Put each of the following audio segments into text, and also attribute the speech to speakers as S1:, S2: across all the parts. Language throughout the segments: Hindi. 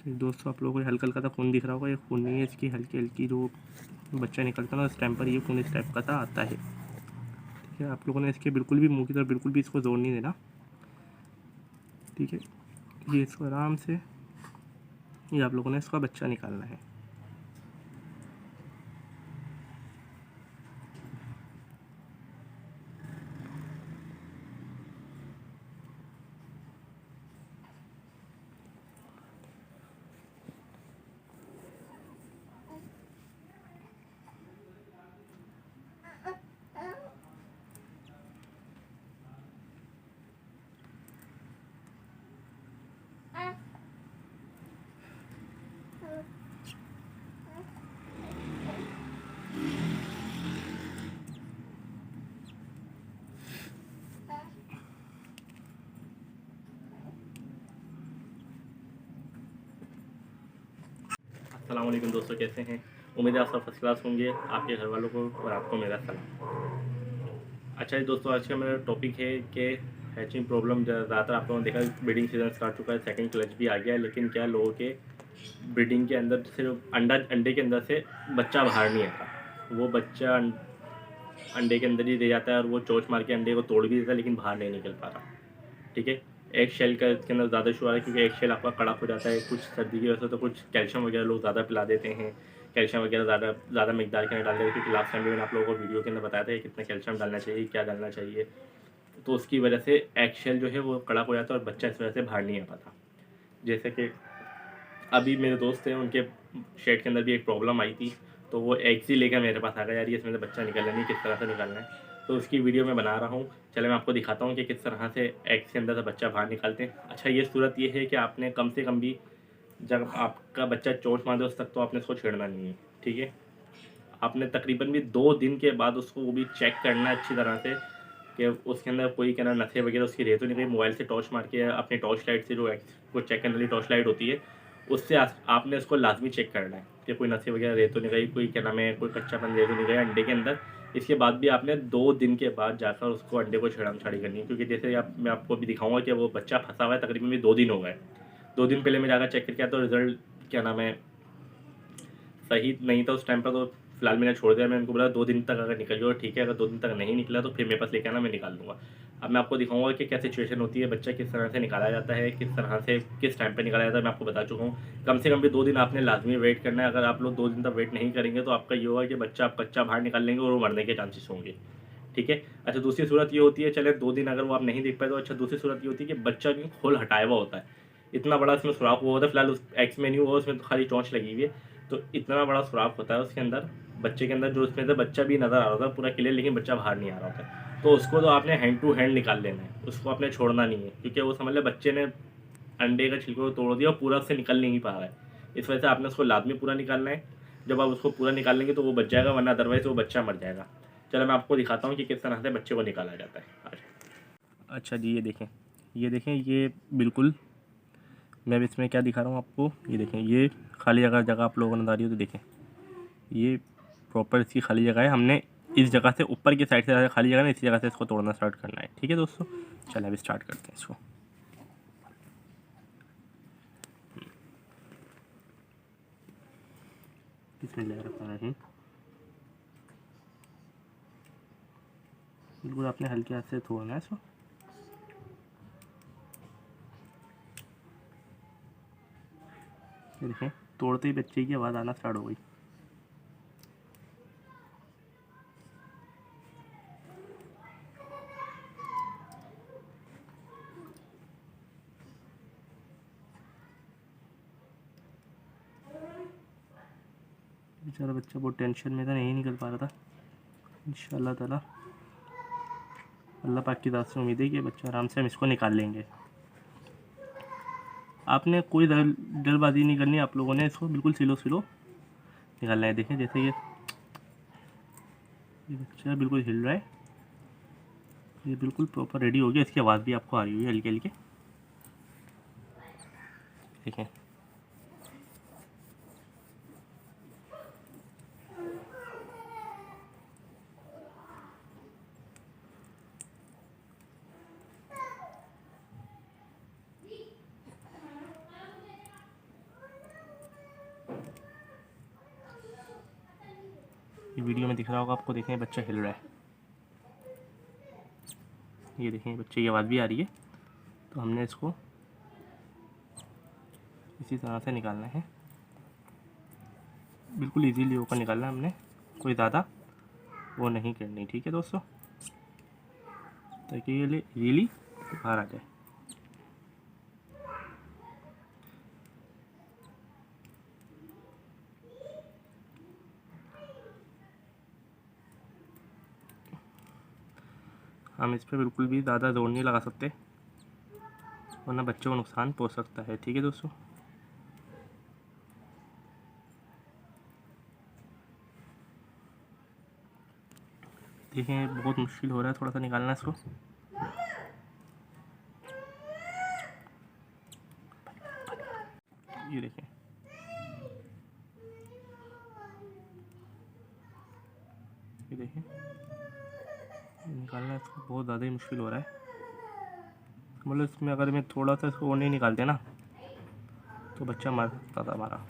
S1: तो दोस्तों आप लोगों को हल्का हल्का सा खून दिख रहा होगा, ये खून नहीं है, इसकी हल्की हल्की जो बच्चा निकलता है ना उस टाइम पर ये खून इस टाइप का सा आता है। ठीक है, आप लोगों ने इसके बिल्कुल भी मुंह की तरफ बिल्कुल भी इसको जोर नहीं देना। ठीक है, ये इसको आराम से ये आप लोगों ने इसका बच्चा निकालना है। अस्सलाम वालेकुम दोस्तों, कैसे हैं? उम्मीद है आप सब फर्स्ट क्लास होंगे, आपके घर वालों को और आपको मेरा सलाम। अच्छा जी दोस्तों, आज का मेरा टॉपिक है कि हैचिंग प्रॉब्लम। ज़्यादातर आप लोगों ने देखा ब्रीडिंग सीजन स्टार्ट चुका है, सेकंड क्लच भी आ गया है, लेकिन क्या लोगों के ब्रीडिंग के अंदर सिर्फ अंडे के अंदर से बच्चा बाहर नहीं आता। वो बच्चा अंडे के अंदर ही रह जाता है और वो चोंच मार के अंडे को तोड़ भी देता है, लेकिन बाहर नहीं निकल पा रहा। ठीक है, एग शेल का इसके अंदर ज़्यादा इशू आ रहा है, क्योंकि एग शेल आपका कड़क हो जाता है। कुछ सर्दी की वजह से तो कुछ कैल्शियम वगैरह लोग ज़्यादा पिला देते हैं, कैल्शियम वगैरह ज़्यादा मिकदार के अंदर डाल देते हैं, क्योंकि लास्ट टाइम भी मैंने आप लोगों को वीडियो के अंदर बताया था कि कितना कैल्शियम डालना चाहिए, क्या डालना चाहिए। तो उसकी वजह से एग शेल जो है वो कड़क हो जाता है और बच्चा इस वजह से बाहर नहीं आ पाता। जैसे कि अभी मेरे दोस्त हैं, उनके शेड के अंदर भी एक प्रॉब्लम आई थी, तो वो एग्स ही लेकर मेरे पास आ गया, यार ये इसमें से बच्चा निकलना नहीं, किस तरह से निकालना है। तो उसकी वीडियो मैं बना रहा हूँ। चलो मैं आपको दिखाता हूँ कि किस तरह से एग्स के अंदर से बच्चा बाहर निकालते हैं। अच्छा, ये सूरत ये है कि आपने कम से कम भी जब आपका बच्चा चोट मार दे उस तक तो आपने उसको छेड़ना नहीं है। ठीक है, आपने तकरीबन भी 2 दिन के बाद उसको वो भी चेक करना है अच्छी तरह से कि उसके अंदर कोई क्या नशे वगैरह उसकी रह तो नहीं गई। मोबाइल से टॉर्च मार के अपनी टॉर्च लाइट से, जो को चेक करने वाली टॉर्च लाइट होती है, उससे आपने उसको लाजमी चेक करना है कि कोई नशे वगैरह रह तो नहीं गई, कोई क्या नाम है, कोई कच्चापन रह तो नहीं गया अंडे के अंदर। इसके बाद भी आपने 2 दिन के बाद जाकर उसको अंडे को छेड़छाड़ी करनी है, क्योंकि जैसे मैं आपको भी दिखाऊंगा कि वो बच्चा फंसा हुआ है, तकरीबन भी 2 दिन हो गए। 2 दिन पहले मैं जाकर चेक करके आया तो रिजल्ट क्या नाम है सही नहीं था उस टाइम पर। तो फिलहाल मैंने छोड़ दिया। मैं उनको बोला 2 दिन तक अगर निकल जाओ ठीक है, अगर 2 दिन तक नहीं निकला तो फिर मेरे पास लेके आना, मैं निकाल दूंगा। अब मैं आपको दिखाऊंगा कि क्या सिचुएशन होती है, बच्चा किस तरह से निकाला जाता है, किस तरह से किस टाइम पर निकाला जाता है। मैं आपको बता चुका हूँ, कम से कम भी 2 दिन आपने लाजमी वेट करना है। अगर आप लोग 2 दिन तक वेट नहीं करेंगे तो आपका ये होगा कि बच्चा बाहर निकाल लेंगे और वो मरने के चांसेस होंगे। ठीक है। अच्छा, दूसरी सूरत ये होती है, चले 2 दिन अगर वो आप नहीं देख पाए तो अच्छा, दूसरी सूरत ये होती है कि बच्चा भी खोल हटाया हुआ होता है। इतना बड़ा इसमें सुराख हुआ होता है, फिलहाल उस एक्स में नहीं हुआ, उसमें तो खाली चोंच लगी हुई है। तो इतना बड़ा सुराख होता है उसके अंदर, बच्चे के अंदर, जो उसमें से बच्चा भी नज़र आ रहा होता है पूरा क्लियर, लेकिन बच्चा बाहर नहीं आ रहा होता है। तो उसको तो आपने हैंड टू हैंड निकाल लेना है, उसको आपने छोड़ना नहीं है, क्योंकि वो समझ ले बच्चे ने अंडे का छिलके को तोड़ दिया और पूरा उससे निकल नहीं पा रहा है। इस वजह से आपने उसको लाजमी पूरा निकालना है। जब आप उसको पूरा निकाल लेंगे तो वो बच जाएगा, वरना अदरवाइज वो बच्चा मर जाएगा। चलो मैं आपको दिखाता हूँ कि किस तरह से बच्चे को निकाला जाता है आज। अच्छा जी, ये देखें, ये बिल्कुल मैं अब इसमें क्या दिखा रहा हूँ आपको। ये देखें, ये खाली जगह आप लोगों को नजर आ रही हो तो देखें, ये प्रॉपर इसकी खाली जगह है। हमने इस जगह से ऊपर की साइड से खाली जगह ना, इसी जगह से इसको तोड़ना स्टार्ट करना है। ठीक है दोस्तों, चलिए अभी स्टार्ट करते हैं इसको। बिस्मिल्लाहिर्रहमानिर्रहीम। बिल्कुल आपने हल्के हाथ से तोड़ना है इसको। ये देखें, तोड़ते ही बच्चे की आवाज़ आना स्टार्ट हो गई। बेचारा बच्चा बहुत टेंशन में था, नहीं निकल पा रहा था। इंशाअल्लाह ताला अल्लाह पाक की तरफ से उम्मीद है कि बच्चा आराम से हम इसको निकाल लेंगे। आपने कोई जल्दबाजी नहीं करनी, आप लोगों ने इसको बिल्कुल स्लो निकालना है। देखें, जैसे ये बच्चा बिल्कुल हिल रहा है, ये बिल्कुल प्रॉपर रेडी हो गया। इसकी आवाज़ भी आपको आ रही हुई है हल्की हल्की। देखें, ये वीडियो में दिख रहा होगा आपको, देखें बच्चा हिल रहा है, ये देखें बच्चे की आवाज़ भी आ रही है। तो हमने इसको इसी तरह से निकालना है, बिल्कुल इजीली होकर निकालना है हमने, कोई ज़्यादा वो नहीं करनी, ठीक है दोस्तों, ताकि ये इजीली बाहर आ जाए। हम इस पर बिल्कुल भी ज़्यादा जोर नहीं लगा सकते, वरना बच्चों को नुकसान पहुंच सकता है, ठीक है दोस्तों। देखें बहुत मुश्किल हो रहा है थोड़ा सा निकालना इसको। ये देखें, ये देखें निकालना इसको बहुत ज़्यादा ही मुश्किल हो रहा है। मतलब इसमें अगर मैं थोड़ा सा इसको नहीं निकालते ना तो बच्चा मर सकता था हमारा।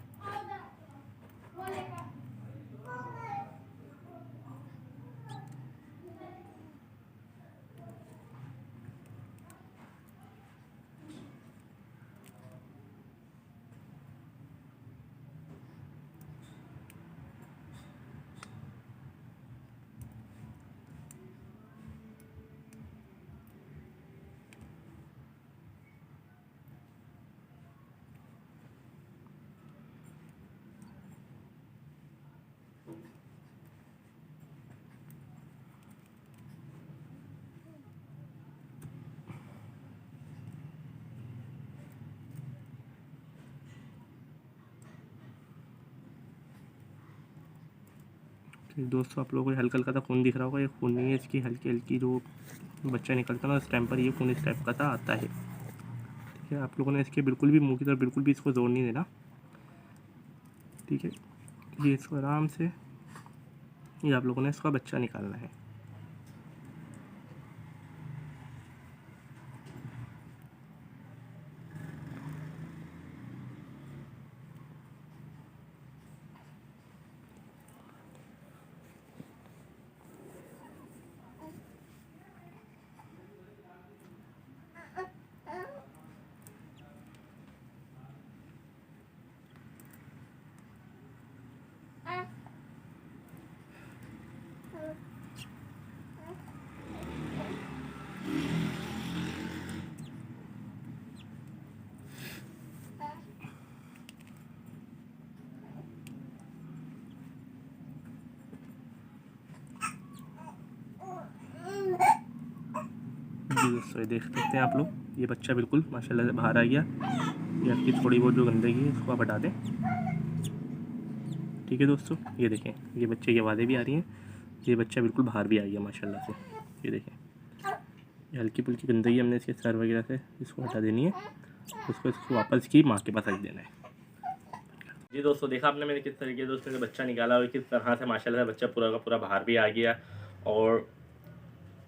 S1: दोस्तों आप लोगों को हल्का हल्का सा खून दिख रहा होगा, ये खून नहीं है, इसकी हल्की हल्की जो बच्चा निकलता है ना उस टाइम पर ये खून इस टाइप का सा आता है, ठीक है। आप लोगों ने इसके बिल्कुल भी मुंह की तरफ बिल्कुल भी इसको जोर नहीं देना, ठीक है। ये इसको आराम से ये आप लोगों ने इसका बच्चा निकालना है। जी दोस्तों ये देख सकते हैं आप लोग, ये बच्चा बिल्कुल माशाल्लाह से बाहर आ गया। ये आपकी थोड़ी बहुत जो गंदगी है इसको आप हटा दें, ठीक है दोस्तों। ये देखें ये बच्चे की आवाज़ें भी आ रही हैं, ये बच्चा बिल्कुल बाहर भी आ गया माशाल्लाह से। ये देखें ये हल्की फुल्की गंदगी हमने इसके सर वगैरह से इसको हटा देनी है, इसको वापस की माँ के पास रख देना है। जी दोस्तों देखा आपने मैंने किस तरीके दोस्तों से बच्चा निकाला और किस तरह से माशाल्लाह से बच्चा पूरा का पूरा बाहर भी आ गया और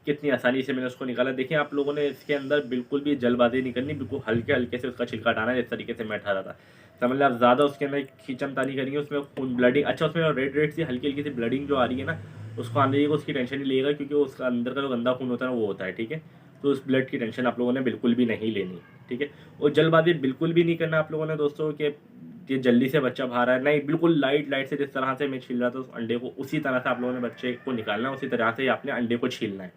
S1: कितनी आसानी से मैंने उसको निकाला। देखिए आप लोगों ने इसके अंदर बिल्कुल भी जल्दबाजी नहीं करनी, बिल्कुल हल्के हल्के से उसका छिलका हटाना है, जिस तरीके से मैं हटा रहा था। समझ लें आप ज़्यादा उसके अंदर खींचमतानी करेंगे, उसमें खून ब्लडिंग, अच्छा उसमें रेड सी हल्की हल्की सी ब्लडिंग जो आ रही है ना उसको आने देगा, उसकी टेंशन नहीं लेगा, क्योंकि उसका अंदर का जो गंदा खून होता है ना वो होता है, ठीक है। तो उस ब्लड की टेंशन आप लोगों ने बिल्कुल भी नहीं लेनी, ठीक है। और जल्दबाजी बिल्कुल भी नहीं करना आप लोगों ने दोस्तों कि ये जल्दी से बच्चा बाहर आए, नहीं, बिल्कुल लाइट से जिस तरह से मैं छील रहा था उस अंडे को उसी तरह से आप लोगों ने बच्चे को निकालना है, उसी तरह से आपने अंडे को छीलना है,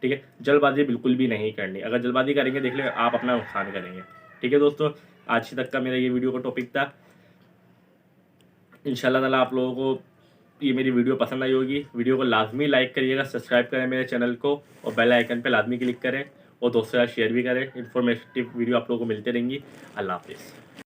S1: ठीक है। जल्दबाजी बिल्कुल भी नहीं करनी, अगर जल्दबाजी करेंगे देख ले आप अपना नुकसान करेंगे, ठीक है दोस्तों। आज तक का मेरा ये वीडियो का टॉपिक था। इंशाल्लाह ताला आप लोगों को ये मेरी वीडियो पसंद आई होगी। वीडियो को लाजमी लाइक करिएगा, सब्सक्राइब करें मेरे चैनल को और बेल आइकन पे लाजमी क्लिक करें और दोस्तों यार शेयर भी करें। इन्फॉर्मेटिव वीडियो आप लोगों को मिलते रहेंगी। अल्लाह हाफिज़।